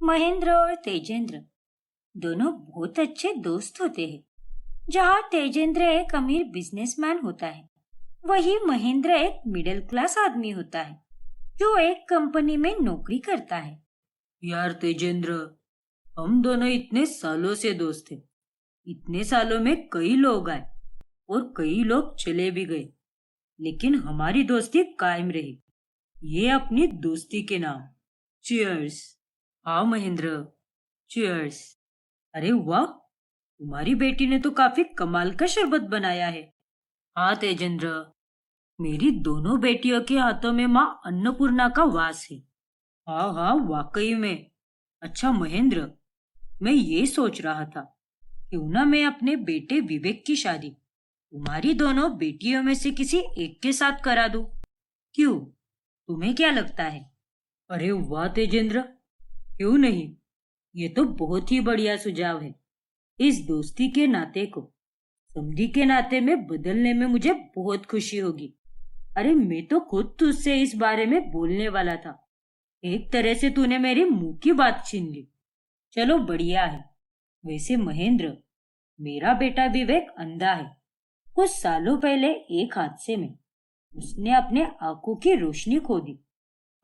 महेंद्र और तेजेंद्र दोनों बहुत अच्छे दोस्त होते हैं। जहाँ तेजेंद्र एक अमीर बिजनेसमैन होता है, वही महेंद्र एक मिडिल क्लास आदमी होता है जो एक कंपनी में नौकरी करता है। यार तेजेंद्र, हम दोनों इतने सालों से दोस्त थे। इतने सालों में कई लोग आए और कई लोग चले भी गए, लेकिन हमारी दोस्ती कायम रही। ये अपनी दोस्ती के नाम। चीयर्स। हाँ महेंद्र, चीयर्स। अरे वाह, तुम्हारी बेटी ने तो काफी कमाल का शरबत बनाया है। हाँ तेजेंद्र, मेरी दोनों बेटियों के हाथों में माँ अन्नपूर्णा का वास है। हाँ हाँ, वाकई में। अच्छा महेंद्र, मैं ये सोच रहा था, क्यों ना मैं अपने बेटे विवेक की शादी तुम्हारी दोनों बेटियों में से किसी एक के साथ करा दूं। क्यों, तुम्हें क्या लगता है? अरे वाह तेजेंद्र, क्यों नहीं। ये तो बहुत ही बढ़िया सुझाव है। इस दोस्ती के नाते को समधी के नाते में बदलने में मुझे बहुत खुशी होगी। अरे मैं तो खुद तुझसे इस बारे में बोलने वाला था। एक तरह से तूने मेरी मुंह की बात छीन ली। चलो बढ़िया है। वैसे महेंद्र, मेरा बेटा विवेक अंधा है। कुछ सालों पहले एक हादसे में उसने अपने आंखों की रोशनी खो दी।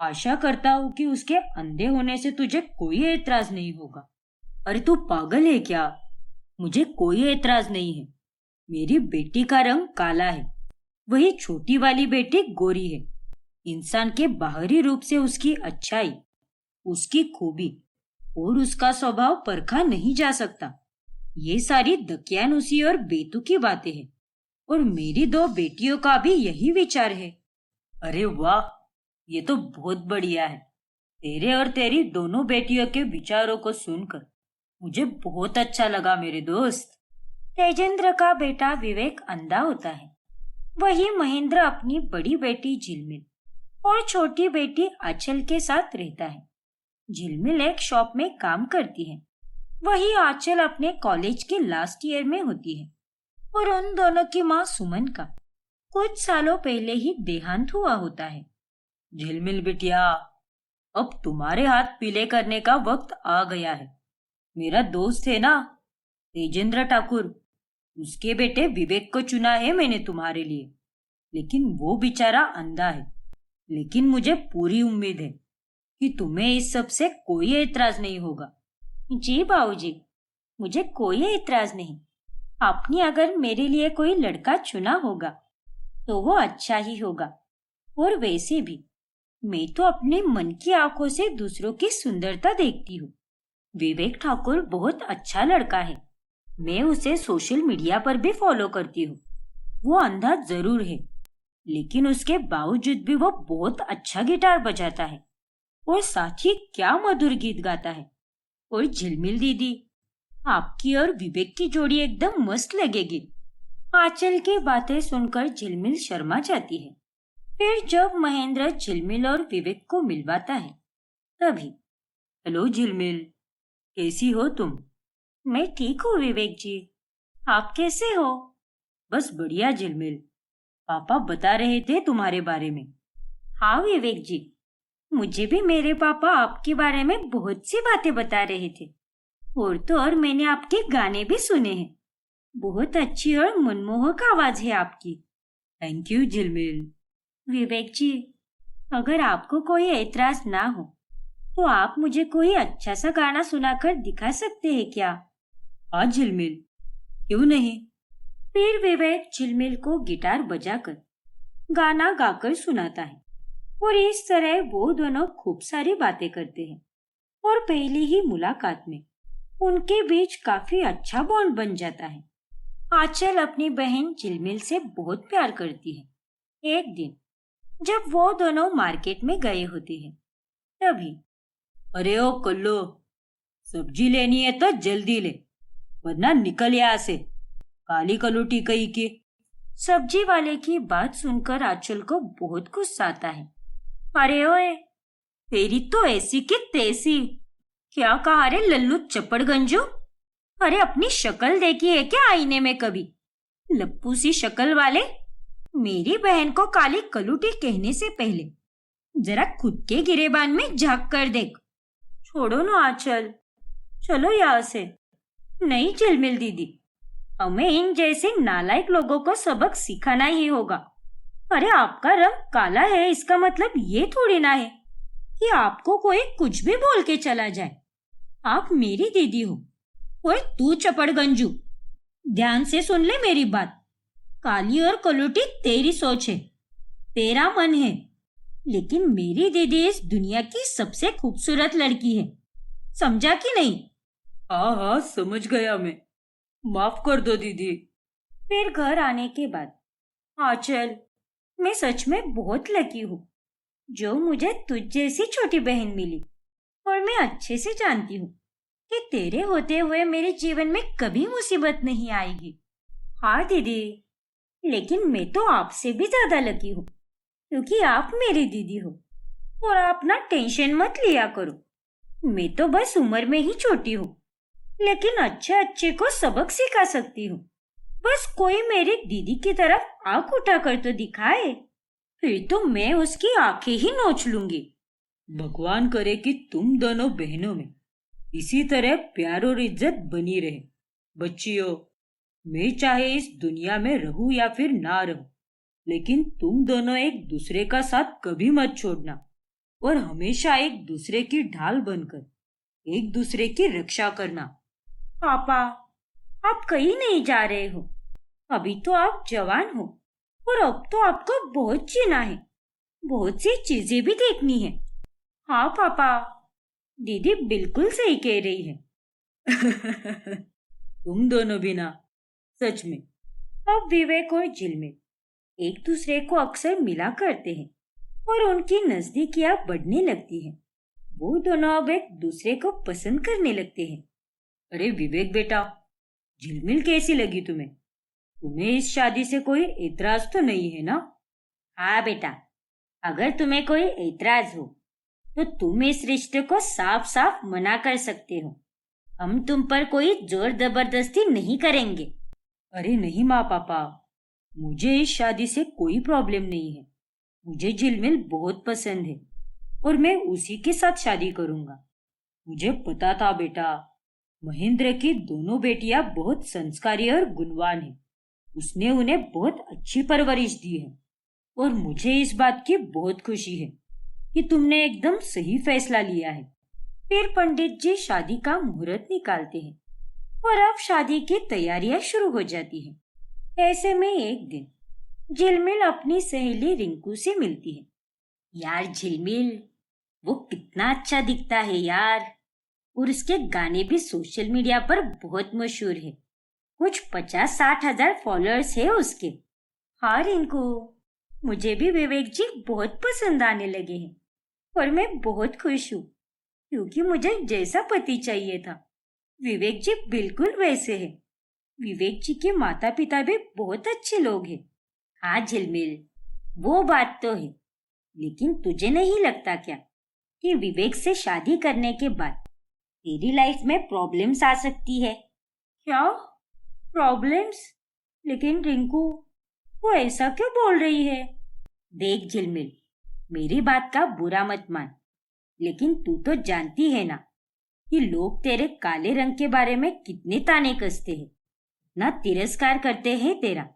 आशा करता हूँ कि उसके अंधे होने से तुझे कोई एतराज नहीं होगा। अरे तू पागल है क्या? मुझे कोई एतराज नहीं है। मेरी बेटी का रंग काला है, वही छोटी वाली बेटी गोरी है। इंसान के बाहरी रूप से उसकी अच्छाई, उसकी खूबी और उसका स्वभाव परखा नहीं जा सकता। ये सारी दकियानुसी और बेतुकी बातें हैं, और मेरी दो बेटियों का भी यही विचार है। अरे वाह, ये तो बहुत बढ़िया है। तेरे और तेरी दोनों बेटियों के विचारों को सुनकर मुझे बहुत अच्छा लगा मेरे दोस्त। तेजेंद्र का बेटा विवेक अंधा होता है, वही महेंद्र अपनी बड़ी बेटी झिलमिल और छोटी बेटी आंचल के साथ रहता है। झिलमिल एक शॉप में काम करती है, वही आंचल अपने कॉलेज के लास्ट ईयर में होती है। और उन दोनों की माँ सुमन का कुछ सालों पहले ही देहांत हुआ होता है। झिलमिल बिटिया, अब तुम्हारे हाथ पीले करने का वक्त आ गया है। मेरा दोस्त है ना तेजेंद्र ठाकुर, उसके बेटे विवेक को चुना है मैंने तुम्हारे लिए। लेकिन वो बेचारा अंधा है। लेकिन मुझे पूरी उम्मीद है कि तुम्हें इस सब से कोई एतराज नहीं होगा। जी बाबूजी, मुझे कोई एतराज नहीं। आपने अगर मेरे लिए कोई लड़का चुना होगा तो वो अच्छा ही होगा। और वैसे भी मैं तो अपने मन की आंखों से दूसरों की सुंदरता देखती हूँ। विवेक ठाकुर बहुत अच्छा लड़का है। मैं उसे सोशल मीडिया पर भी फॉलो करती हूँ। वो अंधा जरूर है, लेकिन उसके बावजूद भी वो बहुत अच्छा गिटार बजाता है और साथ ही क्या मधुर गीत गाता है। और झिलमिल दीदी, आपकी और विवेक की जोड़ी एकदम मस्त लगेगी। आंचल की बातें सुनकर झिलमिल शर्मा जाती है। फिर जब महेंद्र झिलमिल और विवेक को मिलवाता है तभी। हेलो झिलमिल, कैसी हो तुम? मैं ठीक हूँ विवेक जी, आप कैसे हो? बस बढ़िया झिलमिल। पापा बता रहे थे तुम्हारे बारे में। हाँ विवेक जी, मुझे भी मेरे पापा आपके बारे में बहुत सी बातें बता रहे थे। और तो और मैंने आपके गाने भी सुने हैं। बहुत अच्छी और मनमोहक आवाज है आपकी। थैंक यू झिलमिल। विवेक जी, अगर आपको कोई एतराज ना हो तो आप मुझे कोई अच्छा सा गाना सुनाकर दिखा सकते हैं क्या? हाँ झिलमिल, क्यों नहीं। फिर विवेक झिलमिल को गिटार बजाकर गाना गाकर सुनाता है और इस तरह वो दोनों खूब सारी बातें करते हैं। और पहली ही मुलाकात में उनके बीच काफी अच्छा बॉन्ड बन जाता है। आंचल अपनी बहन झिलमिल से बहुत प्यार करती है। एक दिन जब वो दोनों मार्केट में गए होते हैं तभी। अरे ओ कल्लो, सब्जी लेनी है तो जल्दी ले, वरना निकल यहाँ से, काली कलूटी कहीं की। सब्जी वाले की बात सुनकर आंचल को बहुत गुस्सा आता है। अरे ओए, तेरी तो ऐसी की तैसी। क्या कहा रे लल्लू चपड़गंजू? अरे अपनी शक्ल देखी है क्या आईने में कभी? लप्पू सी शक्ल वाले। मेरी बहन को काली कलूटी कहने से पहले जरा खुद के गिरेबान में झांक कर देख। छोड़ो ना आंचल, चलो यहाँ से। नहीं झिलमिल दीदी, हमें इन जैसे नालायक लोगों को सबक सिखाना ही होगा। अरे आपका रंग काला है इसका मतलब ये थोड़ी ना है कि आपको कोई कुछ भी बोल के चला जाए। आप मेरी दीदी हो। और तू चपड़ गंजू, ध्यान से सुन ले मेरी बात। काली और कलूटी तेरी सोच है, तेरा मन है, लेकिन मेरी दीदी इस दुनिया की सबसे खूबसूरत लड़की है। समझा कि नहीं? हाँ हाँ, समझ गया मैं। माफ कर दो दीदी। फिर घर आने के बाद, आंचल, मैं सच में बहुत लकी हूँ जो मुझे तुझ जैसी छोटी बहन मिली। और मैं अच्छे से जानती हूँ कि तेरे होते हुए मेरे जीवन में कभी मुसीबत नहीं आएगी। हाँ दीदी, लेकिन मैं तो आपसे भी ज्यादा लकी हूँ क्योंकि आप मेरी दीदी हो। और आप ना टेंशन मत लिया करो, मैं तो बस उम्र में ही छोटी हूँ, लेकिन अच्छे अच्छे को सबक सिखा सकती हूँ। बस कोई मेरी दीदी की तरफ आंख उठा कर तो दिखाए, फिर तो मैं उसकी आंखें ही नोच लूंगी। भगवान करे कि तुम दोनों बहनों में इसी तरह प्यार और इज्जत बनी रहे। बच्चियों, मैं चाहे इस दुनिया में रहूं या फिर ना रहूं, लेकिन तुम दोनों एक दूसरे का साथ कभी मत छोड़ना और हमेशा एक दूसरे की ढाल बनकर एक दूसरे की रक्षा करना। पापा, आप कहीं नहीं जा रहे हो। अभी तो आप जवान हो और अब तो आपको बहुत जीना है, बहुत सी चीजें भी देखनी है। हाँ पापा, दीदी बिल्कुल सही कह रही है। तुम दोनों भी ना, सच में। अब विवेक और झिलमिल एक दूसरे को अक्सर मिला करते हैं और उनकी नजदीकियां बढ़ने लगती हैं। वो दोनों अब एक दूसरे को पसंद करने लगते हैं। अरे विवेक बेटा, झिलमिल कैसी लगी तुम्हें? तुम्हें इस शादी से कोई एतराज तो नहीं है ना? हाँ बेटा, अगर तुम्हें कोई एतराज हो तो तुम इस रिश्ते को साफ साफ मना कर सकते हो। हम तुम पर कोई जोर जबरदस्ती नहीं करेंगे। अरे नहीं माँ पापा, मुझे इस शादी से कोई प्रॉब्लम नहीं है। मुझे झिलमिल बहुत पसंद है और मैं उसी के साथ शादी करूंगा। मुझे पता था बेटा, महेंद्र की दोनों बेटियां बहुत संस्कारी और गुणवान हैं। उसने उन्हें बहुत अच्छी परवरिश दी है और मुझे इस बात की बहुत खुशी है कि तुमने एकदम सही फैसला लिया है। फिर पंडित जी शादी का मुहूर्त निकालते हैं और अब शादी की तैयारियां शुरू हो जाती हैं। ऐसे में एक दिन झिलमिल अपनी सहेली रिंकू से मिलती है। यार झिलमिल, वो कितना अच्छा दिखता है यार, और उसके गाने भी सोशल मीडिया पर बहुत मशहूर है। कुछ 50-60 हजार फॉलोअर्स है उसके। हाँ रिंकू, मुझे भी विवेक जी बहुत पसंद आने लगे हैं और मैं बहुत खुश हूँ क्योंकि मुझे जैसा पति चाहिए था, विवेक जी बिल्कुल वैसे हैं। विवेक जी के माता पिता भी बहुत अच्छे लोग हैं। हाँ झिलमिल, वो बात तो है, लेकिन तुझे नहीं लगता क्या कि विवेक से शादी करने के बाद तेरी लाइफ में प्रॉब्लम्स आ सकती है? क्या प्रॉब्लम्स? लेकिन रिंकू, वो ऐसा क्यों बोल रही है? देख झिलमिल, मेरी बात का बुरा मत मान, लेकिन तू तो जानती है ना कि लोग तेरे काले रंग के बारे में कितने ताने कसते हैं, ना तिरस्कार करते हैं तेरा।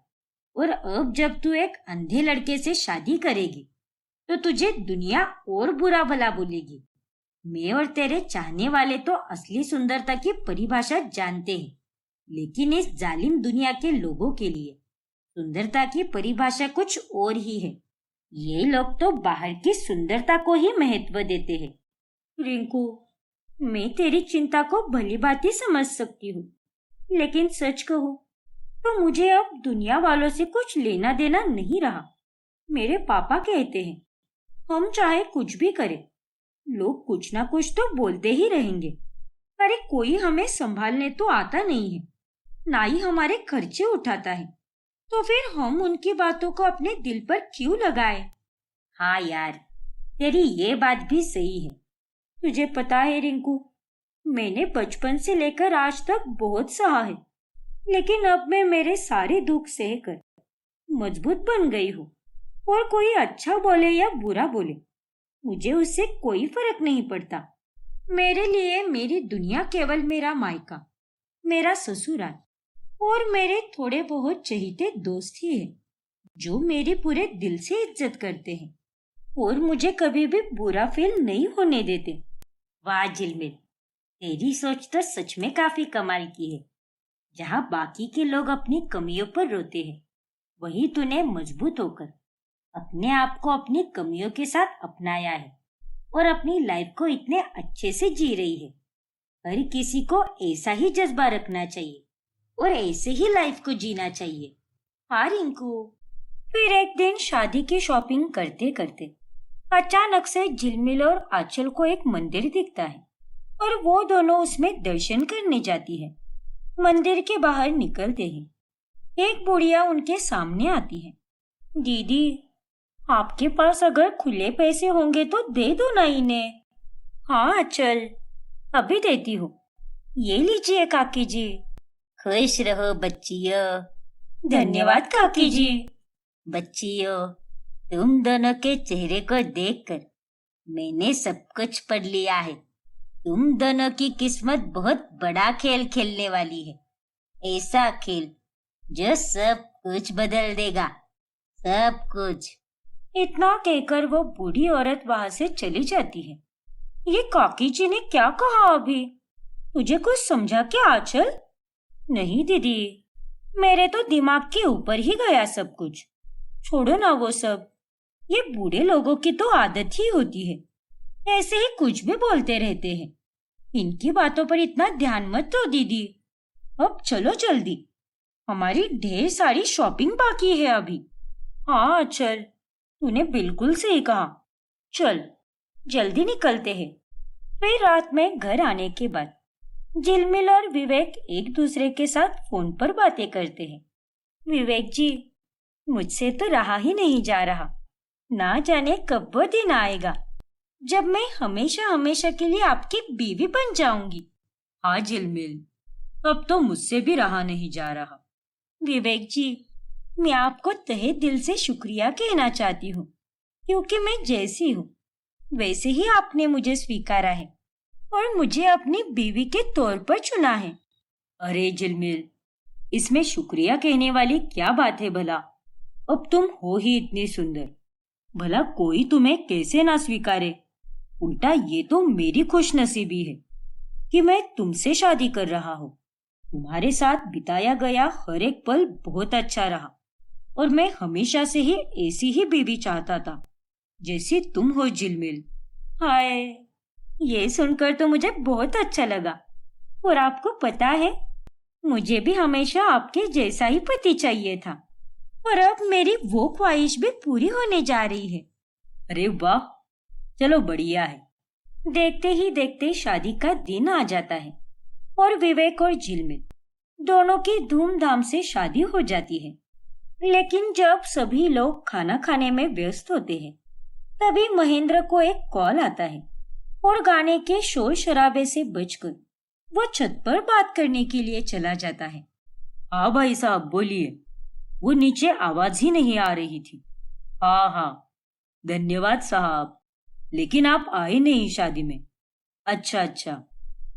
और अब जब तू एक अंधे लड़के से शादी करेगी तो तुझे दुनिया और बुरा भला बोलेगी। मैं और तेरे चाहने वाले तो असली सुंदरता की परिभाषा जानते हैं, लेकिन इस जालिम दुनिया के लोगों के लिए सुंदरता की परिभाषा कुछ और ही है। ये लोग तो बाहर की सुंदरता को ही महत्व देते हैं। रिंकू, मैं तेरी चिंता को भली भांति समझ सकती हूँ, लेकिन सच कहूँ तो मुझे अब दुनिया वालों से कुछ लेना देना नहीं रहा। मेरे पापा कहते हैं, हम चाहे कुछ भी करें, लोग कुछ ना कुछ तो बोलते ही रहेंगे। अरे कोई हमें संभालने तो आता नहीं है, ना ही हमारे खर्चे उठाता है, तो फिर हम उनकी बातों को अपने दिल पर क्यों लगाए? हाँ यार, तेरी ये बात भी सही है। तुझे पता है रिंकू, मैंने बचपन से लेकर आज तक बहुत सहा है, लेकिन अब मैं मेरे सारे दुख सहकर मजबूत बन गई हूँ। और कोई अच्छा बोले या बुरा बोले, मुझे उससे कोई फर्क नहीं पड़ता। मेरे लिए मेरी दुनिया केवल मेरा मायका, मेरा ससुराल और मेरे थोड़े बहुत चहीते दोस्त ही है, जो मेरी पूरे दिल से इज्जत करते हैं और मुझे कभी भी बुरा फील नहीं होने देते। वाह झिलमिल, तेरी सोच तो सच में काफी कमाल की है। जहाँ बाकी के लोग अपनी कमियों पर रोते हैं, वही तूने मजबूत होकर अपने आप को अपनी कमियों के साथ अपनाया है और अपनी लाइफ को इतने अच्छे से जी रही है। हर किसी को ऐसा ही जज्बा रखना चाहिए और ऐसे ही लाइफ को जीना चाहिए। हाँ रिंकू। फिर एक दिन शादी की शॉपिंग करते करते अचानक से झिलमिल और आंचल को एक मंदिर दिखता है और वो दोनों उसमें दर्शन करने जाती है। मंदिर के बाहर निकलते ही एक बुढ़िया उनके सामने आती है। दीदी, आपके पास अगर खुले पैसे होंगे तो दे दो ना इन्हें। हाँ अचल, अभी देती हूँ। ये लीजिए काकी जी। खुश रहो बच्चियों। धन्यवाद काकी जी। बच्चियों, तुम दोनों के चेहरे को देखकर मैंने सब कुछ पढ़ लिया है। तुम दोनों की किस्मत बहुत बड़ा खेल खेलने वाली है, ऐसा खेल जो सब कुछ बदल देगा, सब कुछ। इतना कहकर वो बूढ़ी औरत वहां से चली जाती है। ये काकी जी ने क्या कहा अभी? तुझे कुछ समझा क्या आंचल? नहीं दीदी, मेरे तो दिमाग के ऊपर ही गया सब कुछ। छोड़ो ना वो सब। ये बूढ़े लोगों की तो आदत ही होती है, ऐसे ही कुछ भी बोलते रहते हैं। इनकी बातों पर इतना ध्यान मत दो दीदी। अब चलो जल्दी, हमारी ढेर सारी शॉपिंग बाकी है अभी। हाँ चल, तूने बिल्कुल सही कहा। चल जल्दी निकलते हैं। फिर रात में घर आने के बाद झिलमिल और विवेक एक दूसरे के साथ फोन पर बातें करते हैं। विवेक जी, मुझसे तो रहा ही नहीं जा रहा। ना जाने कब वो दिन आएगा जब मैं हमेशा हमेशा के लिए आपकी बीवी बन जाऊंगी। हाँ झिलमिल, अब तो मुझसे भी रहा नहीं जा रहा। विवेक जी, मैं आपको तहे दिल से शुक्रिया कहना चाहती हूँ, क्योंकि मैं जैसी हूँ वैसे ही आपने मुझे स्वीकारा है और मुझे अपनी बीवी के तौर पर चुना है। अरे झिलमिल, इसमें शुक्रिया कहने वाली क्या बात है भला? अब तुम हो ही इतनी सुंदर, भला कोई तुम्हें कैसे ना स्वीकारे। उल्टा ये तो मेरी खुशनसीबी है कि मैं तुमसे शादी कर रहा हूँ। तुम्हारे साथ बिताया गया हर एक पल बहुत अच्छा रहा और मैं हमेशा से ही ऐसी ही बीवी चाहता था जैसी तुम हो झिलमिल। हाय, ये सुनकर तो मुझे बहुत अच्छा लगा। और आपको पता है, मुझे भी हमेशा आपके जैसा ही पति चाहिए था और अब मेरी वो ख्वाहिश भी पूरी होने जा रही है। अरे वाह, चलो बढ़िया है। देखते ही देखते शादी का दिन आ जाता है और विवेक और झिलमिल दोनों की धूमधाम से शादी हो जाती है। लेकिन जब सभी लोग खाना खाने में व्यस्त होते हैं, तभी महेंद्र को एक कॉल आता है और गाने के शोर शराबे से बचकर वो छत पर बात करने के लिए चला जाता है। हाँ भाई साहब, बोलिए। वो नीचे आवाज ही नहीं आ रही थी। हाँ हाँ, धन्यवाद साहब, लेकिन आप आए नहीं शादी में। अच्छा अच्छा,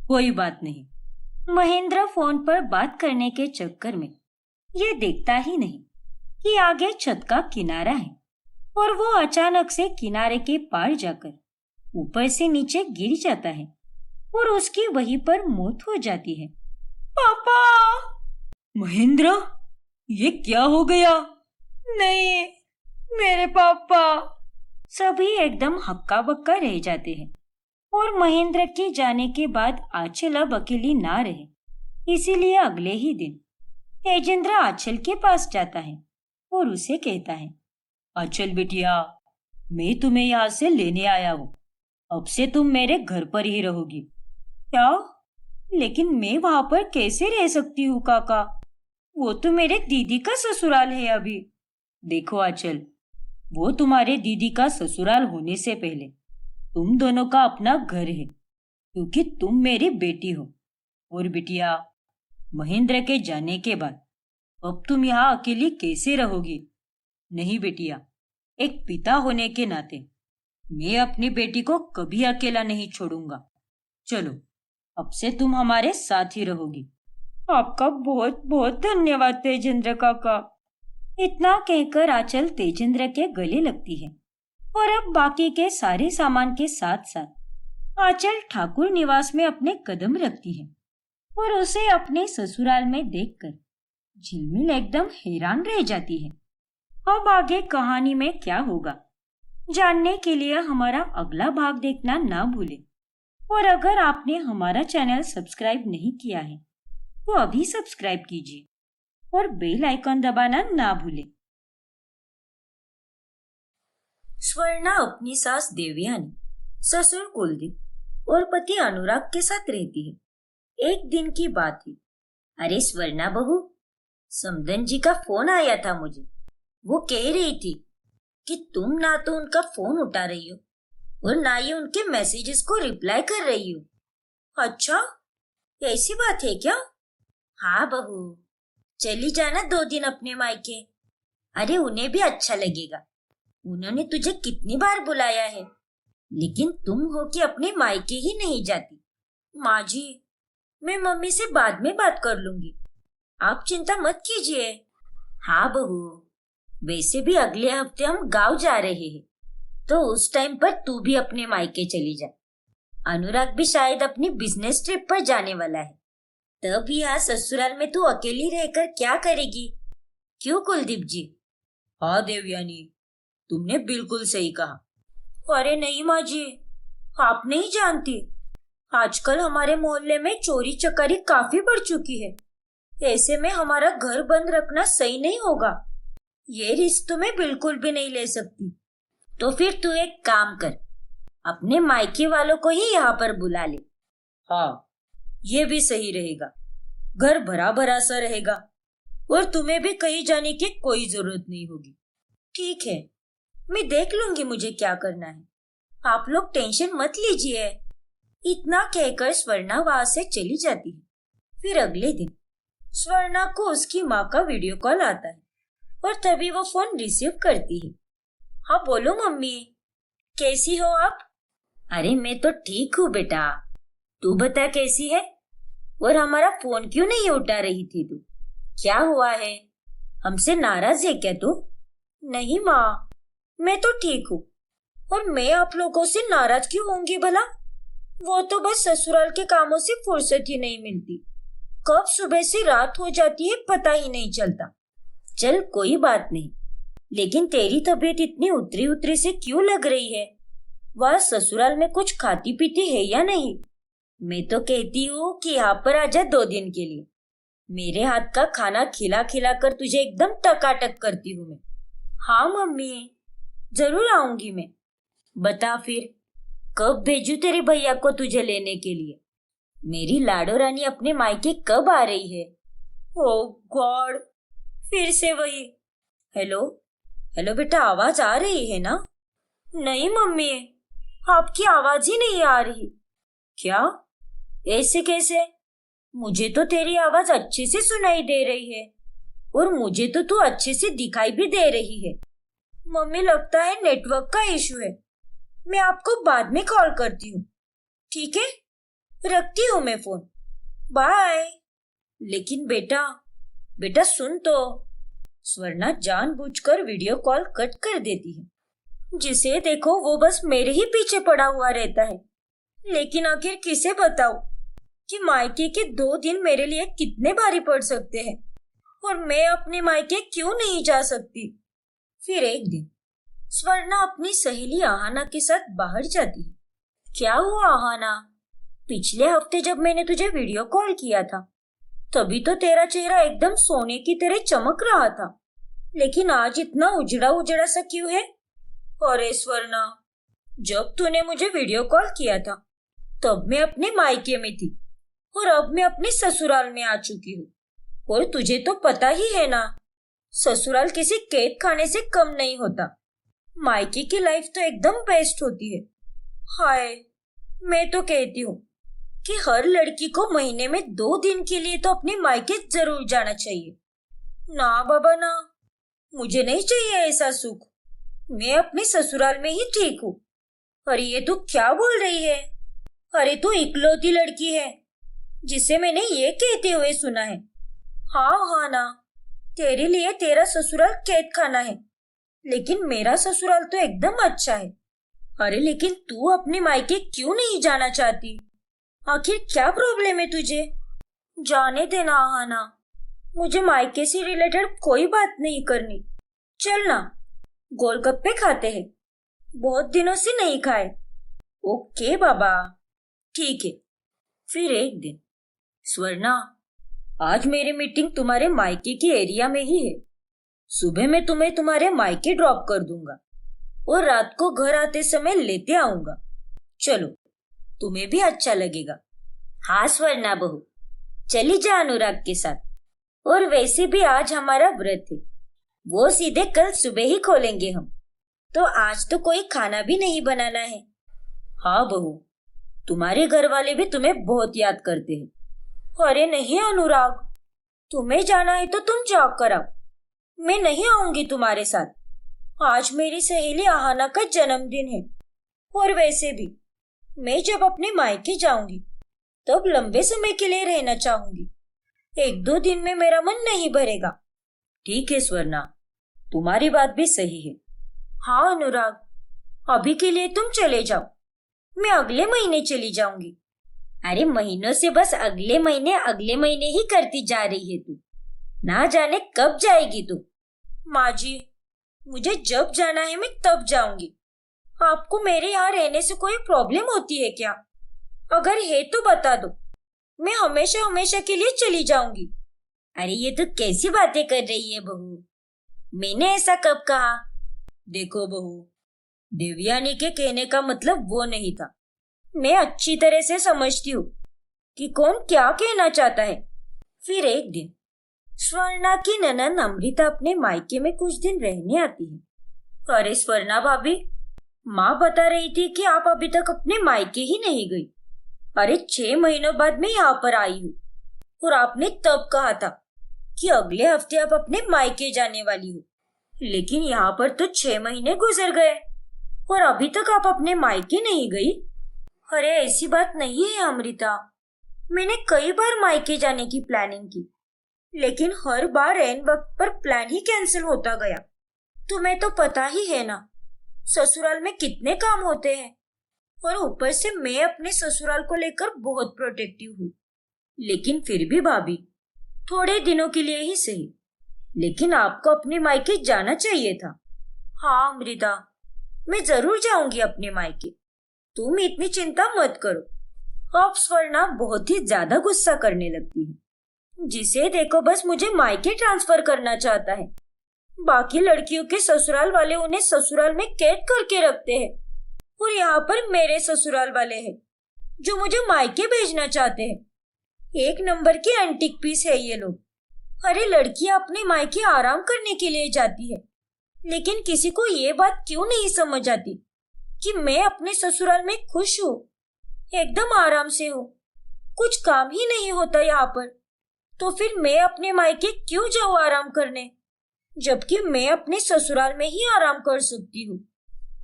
कोई बात नहीं। महेंद्र फोन पर बात करने के चक्कर में ये देखता ही नहीं कि आगे छत का किनारा है और वो अचानक से किनारे के पार जाकर ऊपर से नीचे गिर जाता है और उसकी वहीं पर मौत हो जाती है। पापा! महेंद्र, ये क्या हो गया? नहीं, मेरे पापा! सभी एकदम हक्का बक्का रह जाते हैं और महेंद्र के जाने के बाद आंचल अब अकेली ना रहे, इसीलिए अगले ही दिन तेजेंद्र आंचल के पास जाता है और उसे कहता है, आंचल बिटिया, मैं तुम्हें यहाँ से लेने आया हूँ। अब से तुम मेरे घर पर ही रहोगी। क्या? लेकिन मैं वहां पर कैसे रह सकती हूँ काका? वो तो मेरे दीदी का ससुराल है अभी। देखो आंचल, वो तुम्हारे दीदी का ससुराल होने से पहले तुम दोनों का अपना घर है, क्योंकि तुम मेरी बेटी हो। और बिटिया, महेंद्र के जाने के बाद अब तुम यहाँ अकेली कैसे रहोगी? नहीं बिटिया, एक पिता होने के नाते मैं अपनी बेटी को कभी अकेला नहीं छोड़ूंगा, चलो, अब से तुम हमारे साथ ही रहोगी। आपका बहुत बहुत धन्यवाद तेजेंद्र काका। इतना कहकर आंचल तेजेंद्र के गले लगती है और अब बाकी के सारे सामान के साथ साथ आंचल ठाकुर निवास में अपने कदम रखती है और उसे अपने ससुराल में देखकर झिलमिल एकदम हैरान रह जाती है। अब आगे कहानी में क्या होगा जानने के लिए हमारा अगला भाग देखना ना भूलें। और अगर आपने हमारा चैनल सब्सक्राइब नहीं किया है तो अभी सब्सक्राइब कीजिए और बेल आइकन दबाना ना भूलें। स्वर्णा अपनी सास देवयानी, ससुर कुलदीप और पति अनुराग के साथ रहती है। एक दिन की बात है। अरे स्वर्णा बहू, समदन जी का फोन आया था मुझे। वो कह रही थी कि तुम ना तो उनका फोन उठा रही हो और ना ही उनके मैसेजेस को रिप्लाई कर रही हो। अच्छा, ऐसी बात है क्या? हाँ बहू, चली जाना 2 दिन अपने मायके। अरे उन्हें भी अच्छा लगेगा। उन्होंने तुझे कितनी बार बुलाया है, लेकिन तुम हो कि अपने मायके ही नहीं जाती। माँ जी, मैं मम्मी से बाद में बात कर लूंगी, आप चिंता मत कीजिए। हाँ बहू, वैसे भी अगले हफ्ते हम गांव जा रहे हैं, तो उस टाइम पर तू भी अपने मायके चली जा। अनुराग भी शायद अपनी बिजनेस ट्रिप पर जाने वाला है, तब यहाँ ससुराल में तू अकेली रहकर क्या करेगी? क्यों कुलदीप जी? हाँ देवयानी, तुमने बिल्कुल सही कहा। अरे नहीं माँ जी, आप नहीं जानती, आजकल हमारे मोहल्ले में चोरी चकारी काफी बढ़ चुकी है। ऐसे में हमारा घर बंद रखना सही नहीं होगा। ये रिस्क तो मैं बिल्कुल भी नहीं ले सकती। तो फिर तू एक काम कर, अपने मायके वालों को ही यहाँ पर बुला ले। हाँ, ये भी सही रहेगा। घर भरा भरा सा रहेगा और तुम्हें भी कहीं जाने की कोई जरूरत नहीं होगी। ठीक है, मैं देख लूंगी मुझे क्या करना है। आप लोग टेंशन मत लीजिए। इतना कहकर स्वर्णा वहां से चली जाती है। फिर अगले दिन स्वर्णा को उसकी माँ का वीडियो कॉल आता है और तभी वो फोन रिसीव करती है। हाँ बोलो मम्मी, कैसी हो आप? अरे मैं तो ठीक हूँ बेटा, तू बता कैसी है? और हमारा फोन क्यों नहीं उठा रही थी तू? क्या हुआ है? हमसे नाराज है क्या तू? नहीं माँ, मैं तो ठीक हूँ। और मैं आप लोगों से नाराज क्यों होंगी भला? वो तो बस ससुराल के कामों से फुर्सत ही नहीं मिलती। कब सुबह से रात हो जाती है पता ही नहीं चलता। चल कोई बात नहीं, लेकिन तेरी तबीयत इतनी उतरी उतरी से क्यों लग रही है? वह ससुराल में कुछ खाती पीती है या नहीं? मैं तो कहती हूँ कि यहाँ पर आजा 2 दिन के लिए। मेरे हाथ का खाना खिला खिला कर तुझे एकदम टकाटक करती हूँ मैं। हाँ मम्मी, जरूर आऊंगी मैं। बता फिर कब भेजू तेरे भैया को तुझे लेने के लिए? मेरी लाडो रानी अपने मायके कब आ रही है? ओह गॉड, फिर से वही। हेलो हेलो बेटा, आवाज आ रही है ना? नहीं मम्मी, आपकी आवाज ही नहीं आ रही। क्या? ऐसे कैसे? मुझे तो तेरी आवाज अच्छे से सुनाई दे रही है और मुझे तो तू अच्छे से दिखाई भी दे रही है। मम्मी लगता है नेटवर्क का इशू है। मैं आपको बाद में कॉल करती हूँ, ठीक है? रखती हूँ मैं फोन, बाय। लेकिन बेटा बेटा सुन तो। स्वर्णा जानबूझकर वीडियो कॉल कट कर देती है। जिसे देखो वो बस मेरे ही पीछे पड़ा हुआ रहता है। लेकिन आखिर किसे बताऊं कि मायके के 2 दिन मेरे लिए कितने भारी पड़ सकते हैं और मैं अपने मायके क्यों नहीं जा सकती। फिर एक दिन स्वर्णा अपनी सहेली आहाना के साथ बाहर जाती है। क्या हुआ आहाना? पिछले हफ्ते जब मैंने तुझे वीडियो कॉल किया था तभी तो तेरा चेहरा एकदम सोने की तरह चमक रहा था, लेकिन आज इतना उजड़ा उजड़ा सा क्यों है? अरे स्वर्णा, जब तूने मुझे वीडियो कॉल किया था तब मैं अपने मायके में थी और अब मैं अपने ससुराल में आ चुकी हूँ। और तुझे तो पता ही है ना, ससुराल किसी कैद खाने से कम नहीं होता। मायके की लाइफ तो एकदम बेस्ट होती है। हाय, मैं तो कहती हूँ कि हर लड़की को महीने में 2 दिन के लिए तो अपने मायके जरूर जाना चाहिए। ना बाबा ना, मुझे नहीं चाहिए ऐसा सुख। मैं अपने ससुराल में ही ठीक हूँ। अरे ये तू क्या बोल रही है? अरे तू इकलौती लड़की है जिसे मैंने ये कहते हुए सुना है। हाँ हाँ ना, तेरे लिए तेरा ससुराल कैद खाना है, लेकिन मेरा ससुराल तो एकदम अच्छा है। अरे लेकिन तू अपने मायके क्यों नहीं जाना चाहती? आखिर क्या प्रॉब्लम है तुझे? जाने देना आहाना, मुझे मायके से रिलेटेड कोई बात नहीं करनी। चल ना, गोलगप्पे खाते हैं, बहुत दिनों से नहीं खाए। ओके बाबा, ठीक है। फिर एक दिन, स्वर्णा, आज मेरी मीटिंग तुम्हारे मायके के एरिया में ही है। सुबह मैं तुम्हें तुम्हारे मायके ड्रॉप कर दूंगा और रात को घर आते समय लेते आऊंगा। चलो, तुम्हें भी अच्छा लगेगा। हाँ स्वर्णा बहू, चली जा अनुराग के साथ। और वैसे भी आज हमारा व्रत है, वो सीधे कल सुबह ही खोलेंगे हम, तो आज तो कोई खाना भी नहीं बनाना है। हाँ बहू, तुम्हारे घर वाले भी तुम्हें बहुत याद करते हैं। अरे नहीं अनुराग, तुम्हें जाना है तो तुम जाओ कर आओ, मैं नहीं आऊंगी तुम्हारे साथ। आज मेरी सहेली आहाना का जन्मदिन है, और वैसे भी मैं जब अपने मायके जाऊंगी तब लंबे समय के लिए रहना चाहूंगी। 1-2 दिन में मेरा मन नहीं भरेगा। ठीक है स्वर्णा, तुम्हारी बात भी सही है। हाँ अनुराग, अभी के लिए तुम चले जाओ, मैं अगले महीने चली जाऊंगी। अरे महीनों से बस अगले महीने ही करती जा रही है तू, ना जाने कब जाएगी तू। माँ जी, मुझे जब जाना है मैं तब जाऊंगी। आपको मेरे यहाँ रहने से कोई प्रॉब्लम होती है क्या? अगर है तो बता दो, मैं हमेशा हमेशा के लिए चली जाऊंगी। अरे ये तो कैसी बातें कर रही है बहू, मैंने ऐसा कब कहा? देखो बहू, देवयानी के कहने का मतलब वो नहीं था। मैं अच्छी तरह से समझती हूँ कि कौन क्या कहना चाहता है। फिर एक दिन स्वर्णा की ननद अमृता अपने मायके में कुछ दिन रहने आती है। अरे स्वर्णा भाभी, माँ बता रही थी कि आप अभी तक अपने मायके ही नहीं गई। अरे 6 महीनों बाद मैं यहाँ पर आई हूँ, और आपने तब कहा था कि अगले हफ्ते आप अपने मायके जाने वाली हो, लेकिन यहाँ पर तो 6 महीने गुजर गए और अभी तक आप अपने मायके नहीं गई। अरे ऐसी बात नहीं है अमृता, मैंने कई बार मायके जाने की प्लानिंग की, लेकिन हर बार ऐन वक्त पर प्लान ही कैंसिल होता गया। तुम्हें तो पता ही है ना, ससुराल में कितने काम होते हैं, और ऊपर से मैं अपने ससुराल को लेकर बहुत प्रोटेक्टिव हूँ। लेकिन फिर भी भाभी, थोड़े दिनों के लिए ही सही, लेकिन आपको अपने मायके जाना चाहिए था। हाँ अमृता, मैं जरूर जाऊंगी अपने मायके, तुम इतनी चिंता मत करो। अब स्वर्णा बहुत ही ज्यादा गुस्सा करने लगती है। जिसे देखो बस मुझे मायके ट्रांसफर करना चाहता है। बाकी लड़कियों के ससुराल वाले उन्हें ससुराल में कैद करके रखते हैं, और यहाँ पर मेरे ससुराल वाले हैं जो मुझे मायके भेजना चाहते हैं। एक नंबर के एंटिक पीस है ये लोग। अरे लड़कियां अपने मायके आराम करने के लिए जाती है, लेकिन किसी को ये बात क्यों नहीं समझ आती कि मैं अपने ससुराल में खुश हूँ, एकदम आराम से हूँ, कुछ काम ही नहीं होता यहाँ पर। तो फिर मैं अपने मायके क्यों जाऊँ आराम करने, जबकि मैं अपने ससुराल में ही आराम कर सकती हूँ।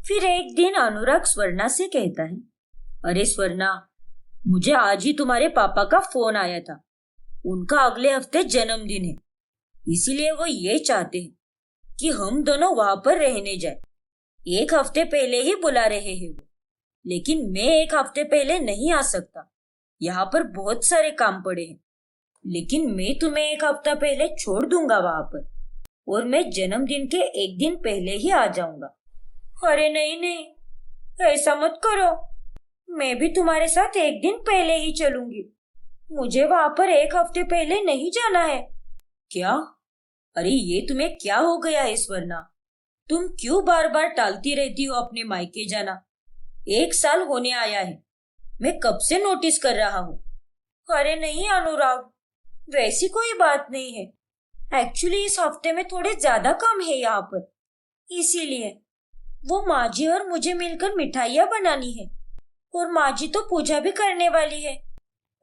फिर एक दिन अनुराग स्वर्णा से कहता है, अरे स्वर्णा, मुझे आज ही तुम्हारे पापा का फोन आया था। उनका अगले हफ्ते जन्मदिन है, इसीलिए वो ये चाहते हैं कि हम दोनों वहां पर रहने जाए। 1 हफ्ते पहले ही बुला रहे हैं वो, लेकिन मैं 1 हफ्ते पहले नहीं आ सकता, यहाँ पर बहुत सारे काम पड़े हैं। लेकिन मैं तुम्हें 1 हफ्ता पहले छोड़ दूंगा वहां पर, और मैं जन्मदिन के 1 दिन पहले ही आ जाऊंगा। अरे नहीं नहीं, ऐसा मत करो, मैं भी तुम्हारे साथ 1 दिन पहले ही चलूंगी। मुझे वहां पर 1 हफ्ते पहले नहीं जाना है। क्या? अरे ये तुम्हें क्या हो गया है स्वर्णा? तुम क्यों बार बार टालती रहती हो अपने मायके जाना? 1 साल होने आया है, मैं कब से नोटिस कर रहा हूँ। अरे नहीं अनुराग, वैसी कोई बात नहीं है। एक्चुअली इस हफ्ते में थोड़े ज्यादा काम है यहाँ पर, इसीलिए। वो माँ जी और मुझे मिलकर मिठाइयाँ बनानी है, और माँ जी तो पूजा भी करने वाली है,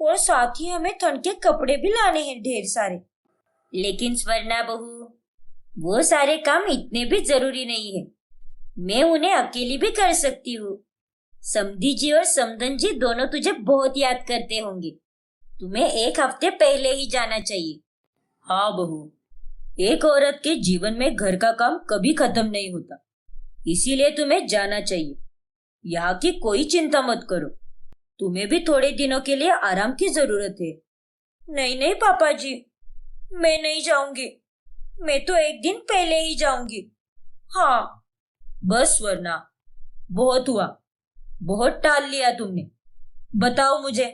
और साथ ही हमें ठंड के कपड़े भी लाने हैं ढेर सारे। लेकिन स्वर्णा बहू, वो सारे काम इतने भी जरूरी नहीं है, मैं उन्हें अकेली भी कर सकती हूँ। समधी जी और समधन जी दोनों तुझे बहुत याद करते होंगे। तुम्हें एक हफ्ते पहले ही जाना चाहिए। हाँ बहू, एक औरत के जीवन में घर का काम कभी खत्म नहीं होता, इसीलिए तुम्हें जाना चाहिए। यहाँ की कोई चिंता मत करो, तुम्हें भी थोड़े दिनों के लिए आराम की जरूरत है। नहीं नहीं पापा जी, मैं नहीं जाऊंगी। मैं तो एक दिन पहले ही जाऊंगी। हाँ। बस वरना, बहुत हुआ, बहुत टाल लिया तुमने। बताओ मुझे,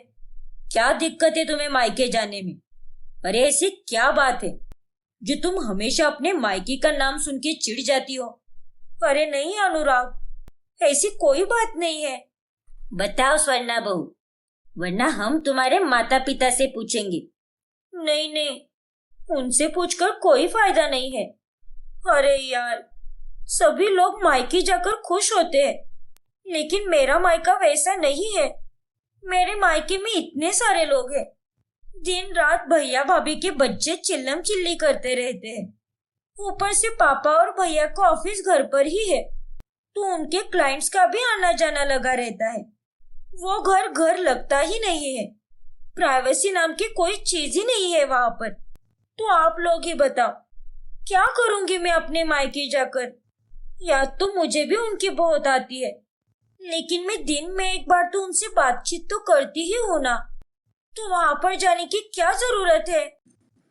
क्या दिक्कत है तुम्हें मायके जाने में? अरे ऐसी क्या बात है जो तुम हमेशा अपने मायके का नाम सुन के चिढ़ जाती हो? अरे नहीं अनुराग, ऐसी कोई बात नहीं है। बताओ स्वर्णा बहू, वरना हम तुम्हारे माता पिता से पूछेंगे। नहीं नहीं, उनसे पूछकर कोई फायदा नहीं है। अरे यार, सभी लोग मायके जाकर खुश होते हैं, लेकिन मेरा मायका वैसा नहीं है। मेरे मायके में इतने सारे लोग हैं। दिन रात भैया भाभी के बच्चे चिल्लम चिल्ली करते रहते हैं। ऊपर से पापा और भैया का ऑफिस घर पर ही है, तो उनके क्लाइंट्स का भी आना जाना लगा रहता है। वो घर घर लगता ही नहीं है। प्राइवेसी नाम की कोई चीज ही नहीं है वहां पर। तो आप लोग ही बताओ, क्या करूंगी मैं अपने मायके जाकर? याद तो मुझे भी उनकी बहुत आती है, लेकिन मैं दिन में एक बार तो उनसे बातचीत तो करती ही हूँ ना। तो वहां पर जाने की क्या जरूरत है?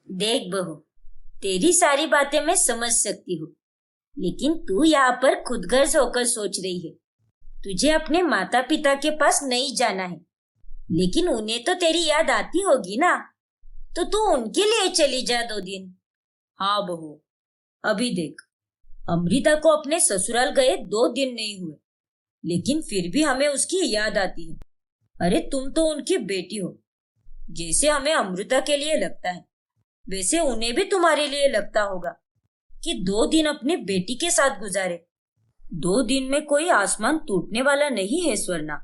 देख बहू, तेरी सारी बातें मैं समझ सकती हूँ, लेकिन तू यहाँ पर खुदगर्ज होकर सोच रही है। तुझे अपने माता पिता के पास नहीं जाना है, लेकिन उन्हें तो तेरी याद आती होगी ना, तो तू उनके लिए चली जा 2 दिन। हाँ बहू, अभी देख, अमृता को अपने ससुराल गए 2 दिन नहीं हुए, लेकिन फिर भी हमें उसकी याद आती है। अरे तुम तो उनकी बेटी हो, जैसे हमें अमृता के लिए लगता है वैसे उन्हें भी तुम्हारे लिए लगता होगा कि 2 दिन अपनी बेटी के साथ गुजारे। 2 दिन में कोई आसमान टूटने वाला नहीं है स्वर्णा।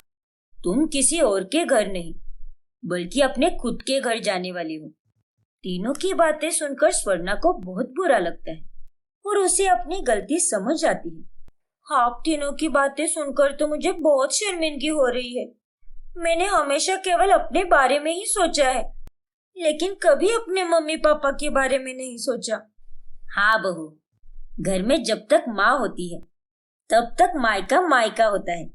तुम किसी और के घर नहीं, बल्कि अपने खुद के घर जाने वाली हो। तीनों की बातें सुनकर स्वर्णा को बहुत बुरा लगता है और उसे अपनी गलती समझ आती है। आप तीनों की बातें सुनकर तो मुझे बहुत शर्मिंदगी हो रही है। मैंने हमेशा केवल अपने बारे में ही सोचा है, लेकिन कभी अपने मम्मी पापा के बारे में नहीं सोचा। हाँ बहू, घर में जब तक माँ होती है तब तक मायका मायका होता है,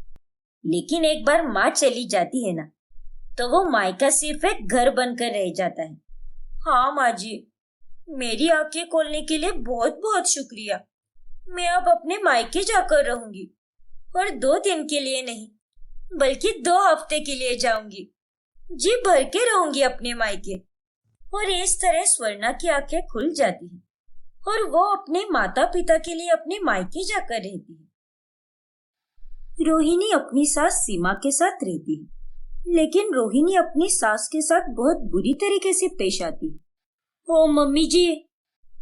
लेकिन एक बार माँ चली जाती है ना, तो वो मायका सिर्फ एक घर बनकर रह जाता है। हाँ माँ जी, मेरी आंखें खोलने के लिए बहुत बहुत शुक्रिया। मैं अब अपने मायके जाकर रहूंगी, और 2 दिन के लिए नहीं बल्कि 2 हफ्ते के लिए जाऊंगी। जी भर के रहूंगी अपने मायके। और इस तरह स्वर्णा की आंखें खुल जाती हैं और वो अपने माता पिता के लिए अपने मायके जाकर रहती है। रोहिणी अपनी सास सीमा के साथ रहती है, लेकिन रोहिणी अपनी सास के साथ बहुत बुरी तरीके से पेश आती है। ओ मम्मी जी,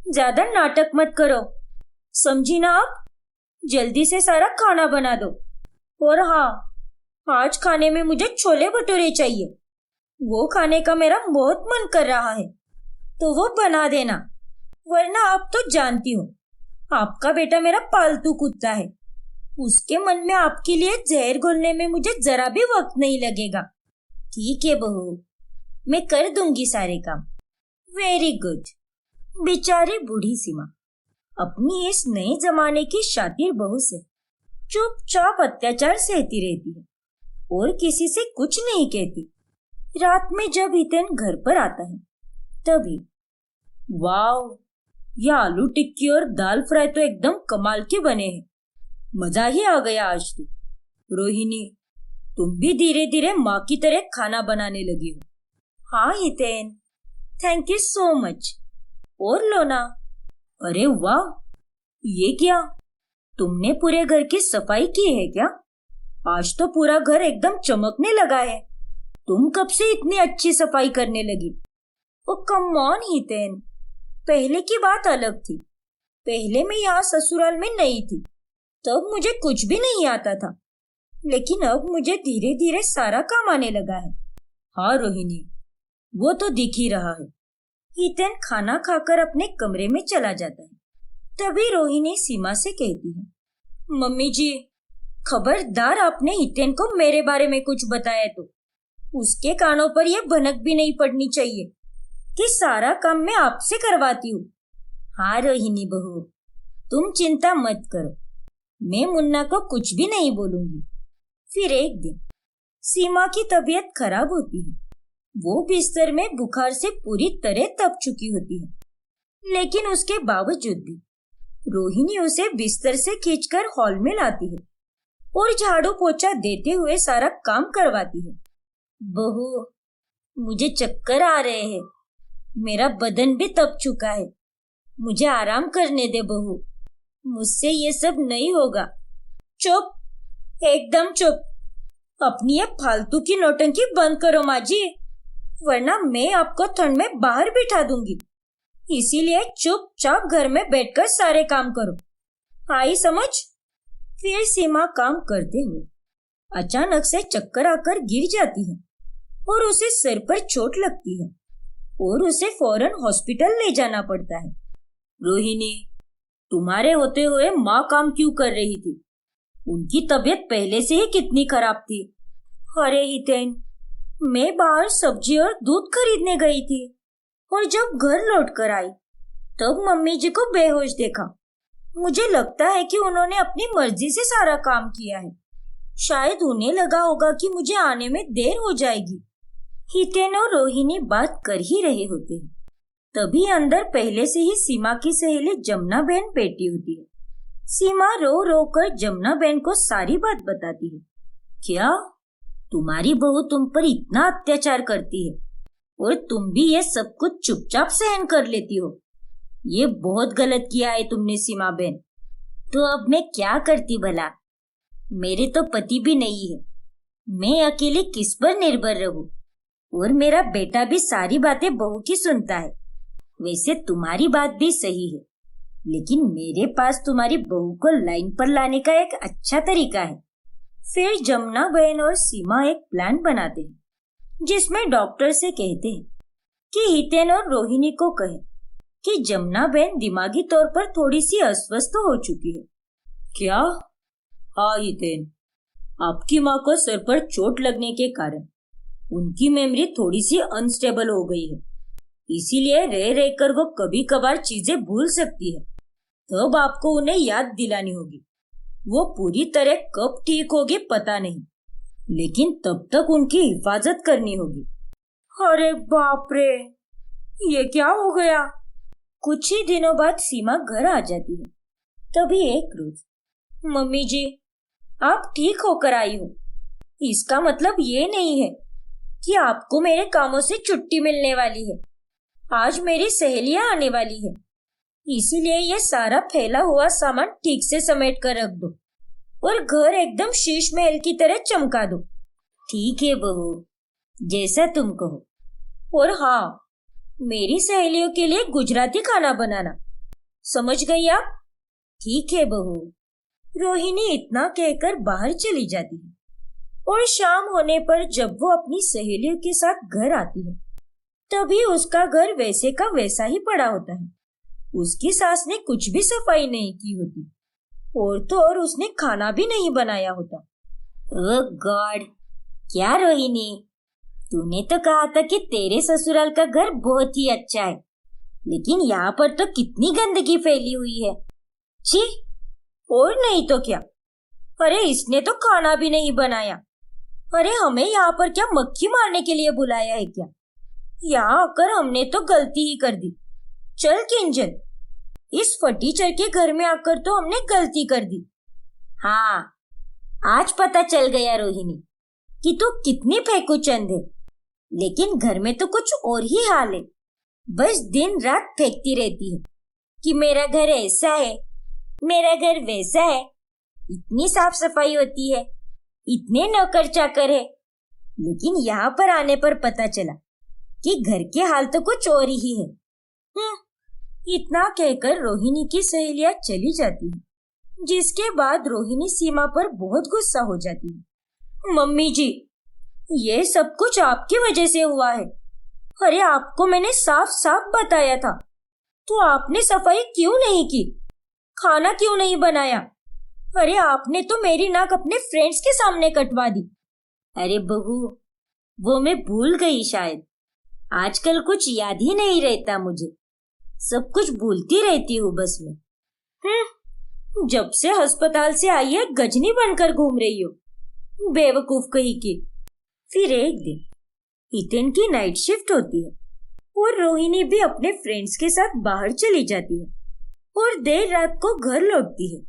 ज्यादा नाटक मत करो, समझी ना आप? जल्दी से सारा खाना बना दो। और हाँ, आज खाने में मुझे छोले भटूरे चाहिए। वो खाने का मेरा बहुत मन कर रहा है, तो वो बना देना। वरना आप तो जानती हो, आपका बेटा मेरा पालतू कुत्ता है। उसके मन में आपके लिए जहर घोलने में मुझे जरा भी वक्त नहीं लगेगा। ठीक है बहू, मैं कर दूंगी सारे काम। Very good. बेचारी बूढ़ी सीमा अपनी इस नए जमाने की शातिर बहू से चुपचाप अत्याचार सहती रहती है और किसी से कुछ नहीं कहती। रात में जब हितेन घर पर आता है तभी, वाव, ये आलू टिक्की और दाल फ्राई तो एकदम कमाल के बने हैं। मजा ही आ गया आज तो। रोहिणी, तुम भी धीरे धीरे माँ की तरह खाना बनाने लगी हो। हाँ Hiten, thank you so much. और लो ना। अरे वाह, ये क्या, तुमने पूरे घर की सफाई की है क्या? आज तो पूरा घर एकदम चमकने लगा है। तुम कब से इतनी अच्छी सफाई करने लगी? ओ कम ऑन हितेन, पहले की बात अलग थी। पहले मैं यहाँ ससुराल में नहीं थी, तब मुझे कुछ भी नहीं आता था, लेकिन अब मुझे धीरे धीरे सारा काम आने लगा है। हाँ रोहिणी, वो तो दिख ही रहा है। हितेन खाना खाकर अपने कमरे में चला जाता है। तभी रोहिणी सीमा से कहती है, मम्मी जी, खबरदार आपने हितेन को मेरे बारे में कुछ बताया तो उसके कानों पर यह भनक भी नहीं पड़नी चाहिए कि सारा काम मैं आपसे करवाती हूँ। हाँ रोहिणी बहू, तुम चिंता मत करो, मैं मुन्ना को कुछ भी नहीं बोलूंगी। फिर एक दिन सीमा की तबीयत खराब होती है। वो बिस्तर में बुखार से पूरी तरह तप चुकी होती है, लेकिन उसके बावजूद भी रोहिणी उसे बिस्तर से खींचकर हॉल में लाती है और झाड़ू पोछा देते हुए सारा काम करवाती है। बहू, मुझे चक्कर आ रहे हैं, मेरा बदन भी तप चुका है, मुझे आराम करने दे बहू, मुझसे ये सब नहीं होगा। चुप, एकदम चुप, अपनी ये फालतू की नौटंकी बंद करो माँ जी, वरना मैं आपको ठंड में बाहर बिठा दूंगी। इसीलिए चुपचाप घर में बैठकर सारे काम करो, आई समझ। फिर सीमा काम करते हुए अचानक से चक्कर आकर गिर जाती है और उसे सिर पर चोट लगती है और उसे फौरन हॉस्पिटल ले जाना पड़ता है। रोहिणी, तुम्हारे होते हुए माँ काम क्यों कर रही थी? उनकी तबीयत पहले से ही कितनी खराब थी। अरे हितेन, मैं बाहर सब्जी और दूध खरीदने गई थी और जब घर लौटकर आई तब मम्मी जी को बेहोश देखा। मुझे लगता है कि उन्होंने अपनी मर्जी से सारा काम किया है। शायद उन्हें लगा होगा कि मुझे आने में देर हो जाएगी। हितेन और रोहिणी बात कर ही रहे होते हैं, तभी अंदर पहले से ही सीमा की सहेली जमुना बहन बैठी होती है। सीमा रो रो कर जमुना बहन को सारी बात बताती है। क्या तुम्हारी बहू तुम पर इतना अत्याचार करती है और तुम भी ये सब कुछ चुपचाप सहन कर लेती हो? ये बहुत गलत किया है तुमने सीमा बहन। तो अब मैं क्या करती भला? मेरे तो पति भी नहीं है, मैं अकेले किस पर निर्भर रहूं? और मेरा बेटा भी सारी बातें बहू की सुनता है। वैसे तुम्हारी बात भी सही है, लेकिन मेरे पास तुम्हारी बहू को लाइन पर लाने का एक अच्छा तरीका है। फिर जमुना बहन और सीमा एक प्लान बनाते हैं, जिसमें डॉक्टर से कहते हैं कि हितेन और रोहिणी को कहे कि जमुना बहन दिमागी तौर पर थोड़ी सी अस्वस्थ हो चुकी है। क्या? हाँ हितेन, आपकी माँ को सर पर चोट लगने के कारण उनकी मेमोरी थोड़ी सी अनस्टेबल हो गई है, इसीलिए रह रहकर वो कभी कभार चीजें भूल सकती है। तब आपको उन्हें याद दिलानी होगी। वो पूरी तरह कब ठीक होगी पता नहीं, लेकिन तब तक उनकी हिफाजत करनी होगी। अरे बाप रे, ये क्या हो गया? कुछ ही दिनों बाद सीमा घर आ जाती है। तभी एक रोज, मम्मी जी, आप ठीक होकर आई हो, इसका मतलब ये नहीं है कि आपको मेरे कामों से छुट्टी मिलने वाली है। आज मेरी सहेलियां आने वाली है, इसीलिए ये सारा फैला हुआ सामान ठीक से समेट कर रख दो और घर एकदम शीश महल की तरह चमका दो। ठीक है बहू, जैसा तुम कहो। और हाँ, मेरी सहेलियों के लिए गुजराती खाना बनाना, समझ गई आप? ठीक है बहू। रोहिणी इतना कहकर बाहर चली जाती है और शाम होने पर जब वो अपनी सहेलियों के साथ घर आती है, तभी उसका घर वैसे का वैसा ही पड़ा होता है। उसकी सास ने कुछ भी सफाई नहीं की होती और तो और उसने खाना भी नहीं बनाया होता। ओह गॉड, क्या रोहिणी, तूने तो कहा था कि तेरे ससुराल का घर बहुत ही अच्छा है, लेकिन यहाँ पर तो कितनी गंदगी फैली हुई है। छी, और नहीं तो क्या। अरे इसने तो खाना भी नहीं बनाया। अरे हमें यहाँ पर क्या मक्खी मारने के लिए बुलाया है क्या? यहाँ आकर हमने तो गलती ही कर दी। चल किंजल, इस फटीचर के घर में आकर तो हमने गलती कर दी। हाँ, आज पता चल गया रोहिणी कि तू कितनी फेंकूचंद है, लेकिन घर में तो कुछ और ही हाल है। बस दिन रात फेंकती रहती है कि मेरा घर ऐसा है, मेरा घर वैसा है, इतनी साफ सफाई होती है, इतने नौकर चाकर है, लेकिन यहाँ पर आने पर पता चला कि घर के हाल तो कुछ और ही है। इतना कहकर रोहिणी की सहेलियां चली जाती है, जिसके बाद रोहिणी सीमा पर बहुत गुस्सा हो जाती है। मम्मी जी, ये सब कुछ आपकी वजह से हुआ है। अरे आपको मैंने साफ साफ बताया था, तो आपने सफाई क्यों नहीं की? खाना क्यों नहीं बनाया? अरे आपने तो मेरी नाक अपने फ्रेंड्स के सामने कटवा दी। अरे बहू, वो मैं भूल गई शायद। आजकल कुछ याद ही नहीं रहता मुझे, सब कुछ भूलती रहती हूँ बस मैं। जब से अस्पताल से आई है गजनी बनकर घूम रही हो, बेवकूफ कहीं की। फिर एक दिन हितेन की नाइट शिफ्ट होती है और रोहिणी भी अपने फ्रेंड्स के साथ बाहर चली जाती है और देर रात को घर लौटती है।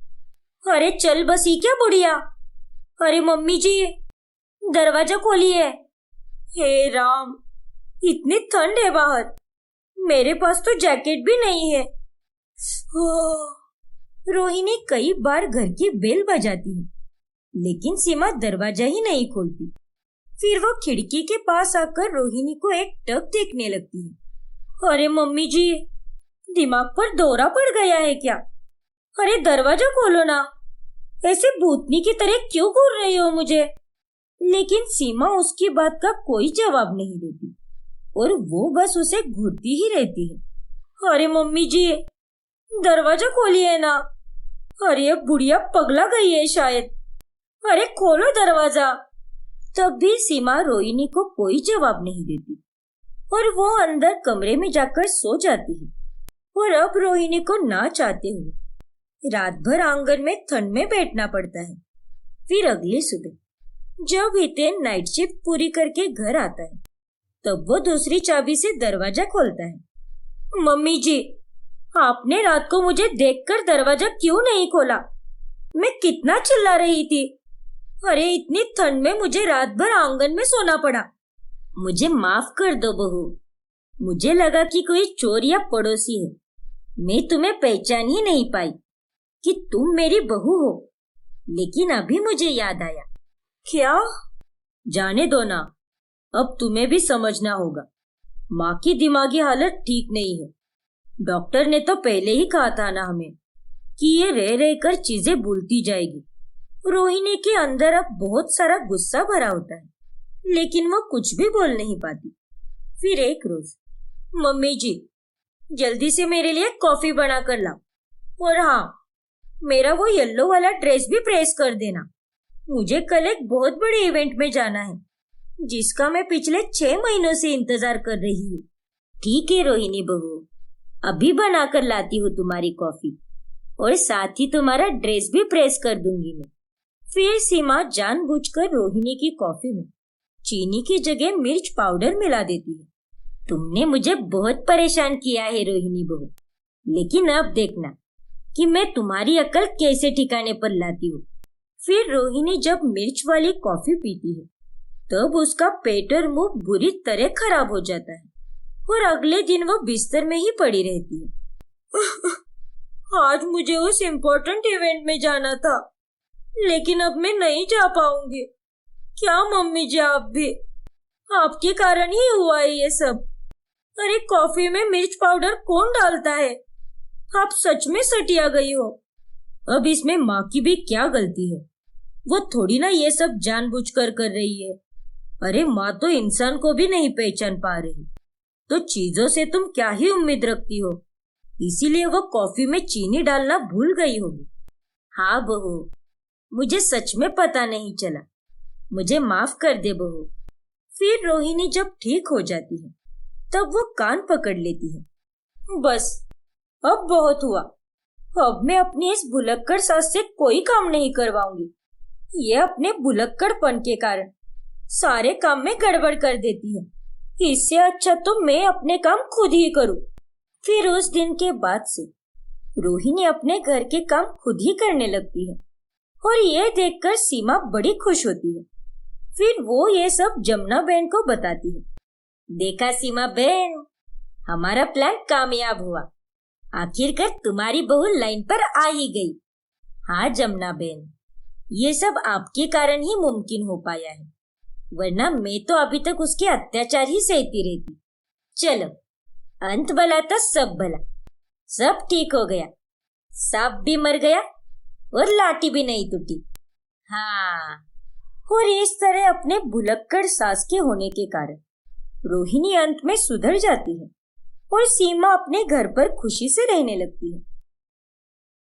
अरे चल बसी क्या बुढ़िया। अरे मम्मी जी, दरवाजा खोलिए। हे राम, इतनी ठंड है बाहर, मेरे पास तो जैकेट भी नहीं है। रोहिणी कई बार घर की बेल बजाती है, लेकिन सीमा दरवाजा ही नहीं खोलती। फिर वो खिड़की के पास आकर रोहिणी को एक टक देखने लगती है। अरे मम्मी जी, दिमाग पर दौरा पड़ गया है क्या? अरे दरवाजा खोलो ना, ऐसे भूतनी की तरह क्यों घूर रही हो मुझे? लेकिन सीमा उसकी बात का कोई जवाब नहीं देती और वो बस उसे घूरती ही रहती है। अरे मम्मी जी, दरवाजा खोलिए ना। अरे बुढ़िया पगला गई है शायद। अरे खोलो दरवाजा। तब भी सीमा रोहिणी को कोई जवाब नहीं देती और वो अंदर कमरे में जाकर सो जाती है। और अब रोहिणी को ना चाहते हुए रात भर आंगन में ठंड में बैठना पड़ता है। फिर अगली सुबह जब हितेन नाइट शिफ्ट पूरी करके घर आता है, तब वो दूसरी चाबी से दरवाजा खोलता है। मम्मी जी, आपने रात को मुझे देखकर दरवाजा क्यों नहीं खोला? मैं कितना चिल्ला रही थी। अरे इतनी ठंड में मुझे रात भर आंगन में सोना पड़ा। मुझे माफ कर दो बहू, मुझे लगा कि कोई चोर या पड़ोसी है। मैं तुम्हें पहचान ही नहीं पाई कि तुम मेरी बहू हो। लेकिन अभी मुझे याद आया। क्या? जाने दो ना, अब तुम्हें भी समझना होगा। माँ की दिमागी हालत ठीक नहीं है। डॉक्टर ने तो पहले ही कहा था ना हमें कि ये रह रहकर चीजें भूलती जाएगी। रोहिणी के अंदर अब बहुत सारा गुस्सा भरा होता है, लेकिन वो कुछ भी बोल नहीं पाती। फिर एक रोज, मम्मी जी, जल्दी से मेरे लिए कॉफी बना कर लाओ और हाँ, मेरा वो येलो वाला ड्रेस भी प्रेस कर देना। मुझे कल एक बहुत बड़े इवेंट में जाना है, जिसका मैं पिछले 6 महीनों से इंतजार कर रही हूँ। ठीक है रोहिणी बहू, अभी बना कर लाती हूँ तुम्हारी कॉफी और साथ ही तुम्हारा ड्रेस भी प्रेस कर दूंगी मैं। फिर सीमा जानबूझकर रोहिणी की कॉफी में चीनी की जगह मिर्च पाउडर मिला देती है। तुमने मुझे बहुत परेशान किया है रोहिणी बहू, लेकिन अब देखना कि मैं तुम्हारी अकल कैसे ठिकाने पर लाती हूँ। फिर रोहिणी जब मिर्च वाली कॉफी पीती है, तब उसका पेट और मुंह बुरी तरह खराब हो जाता है और अगले दिन वो बिस्तर में ही पड़ी रहती है। आज मुझे उस इम्पोर्टेंट इवेंट में जाना था, लेकिन अब मैं नहीं जा पाऊंगी। क्या मम्मी जी, आप भी आपके कारण ही हुआ है ये सब। अरे कॉफी में मिर्च पाउडर कौन डालता है? आप सच में सटिया गई हो। अब इसमें माँ की भी क्या गलती है? वो थोड़ी ना ये सब जानबूझकर कर रही है। अरे माँ तो इंसान को भी नहीं पहचान पा रही, तो चीजों से तुम क्या ही उम्मीद रखती हो? इसीलिए वो कॉफी में चीनी डालना भूल गई होगी। हाँ बहू, मुझे सच में पता नहीं चला, मुझे माफ कर दे बहू। फिर रोहिणी जब ठीक हो जाती है, तब वो कान पकड़ लेती है। बस अब बहुत हुआ। अब मैं अपनी इस भुलक्कड़ सास से कोई काम नहीं करवाऊंगी। ये अपने भुलक्कड़पन के कारण सारे काम में गड़बड़ कर देती है। इससे अच्छा तो मैं अपने काम खुद ही करूं। फिर उस दिन के बाद से रोहिणी अपने घर के काम खुद ही करने लगती है और ये देखकर सीमा बड़ी खुश होती है। फिर वो ये सब जमुना बहन को बताती है। देखा सीमा बहन, हमारा प्लान कामयाब हुआ। आखिरकार तुम्हारी बहू लाइन पर आ ही गई। हाँ जमुना बहन, ये सब आपके कारण ही मुमकिन हो पाया है, वरना मैं तो अभी तक उसके अत्याचार ही सहती रहती। चलो, अंत भला तो सब भला, सब ठीक हो गया। सांप भी मर गया और लाठी भी नहीं टूटी। हाँ, और इस तरह अपने भुलक्कड़ सास के होने के कारण रोहिणी अंत में सुधर जाती है और सीमा अपने घर पर खुशी से रहने लगती है।